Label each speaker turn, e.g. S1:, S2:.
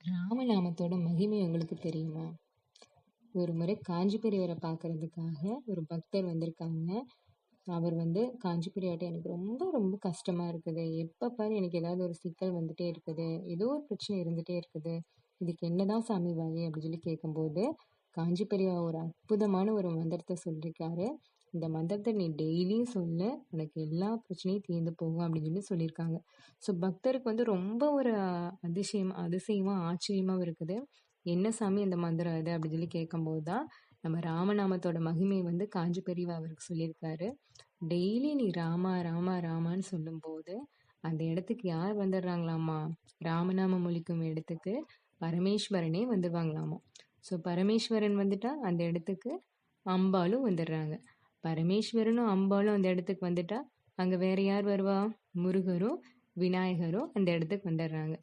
S1: ராமநாமத்தோட மகிமை உங்களுக்கு தெரியுமா? ஒரு முறை காஞ்சி பெரியவரை பார்க்கறதுக்காக ஒரு பக்தர் வந்திருக்காங்க. அவர் காஞ்சி பெரியவர்ட்ட எனக்கு ரொம்ப ரொம்ப கஷ்டமா இருக்குது. எப்ப பாரு எனக்கு ஏதாவது ஒரு சிக்கல் வந்துட்டே இருக்குது. ஏதோ ஒரு பிரச்சனை இருந்துட்டே இருக்குது. இதுக்கு என்னதான் சாமி வழி அப்படின்னு சொல்லி கேட்கும்போது, காஞ்சி பெரியவா ஒரு அற்புதமான ஒரு மந்திரத்தை சொல்லியிருக்காரு. இந்த மந்திரத்தை நீ டெய்லியும் சொல்லு, உனக்கு எல்லா பிரச்சனையும் தீர்ந்து போகும் அப்படின்னு சொல்லி சொல்லியிருக்காங்க. ஸோ பக்தருக்கு ரொம்ப ஒரு அதிசயமா ஆச்சரியமா இருக்குது. என்ன சாமி அந்த மந்திரம் அது அப்படின்னு சொல்லி கேட்கும்போது தான் நம்ம ராமநாமத்தோட மகிமை காஞ்சி பெரியவா அவருக்கு சொல்லியிருக்காரு. டெய்லி நீ ராமா ராமா ராமான்னு சொல்லும்போது அந்த இடத்துக்கு யார் வந்துடுறாங்களாமா? ராமநாமம் ஒலிக்கும் இடத்துக்கு பரமேஸ்வரனே வந்துடுவாங்களாமா. ஸோ பரமேஸ்வரன் வந்துட்டா அந்த இடத்துக்கு அம்பாலும் வந்துடுறாங்க. பரமேஸ்வரனும் அம்பாலும் அந்த இடத்துக்கு வந்துட்டா அங்க வேற யார் வருவா? முருகரும் விநாயகரும் அந்த இடத்துக்கு வந்துடுறாங்க.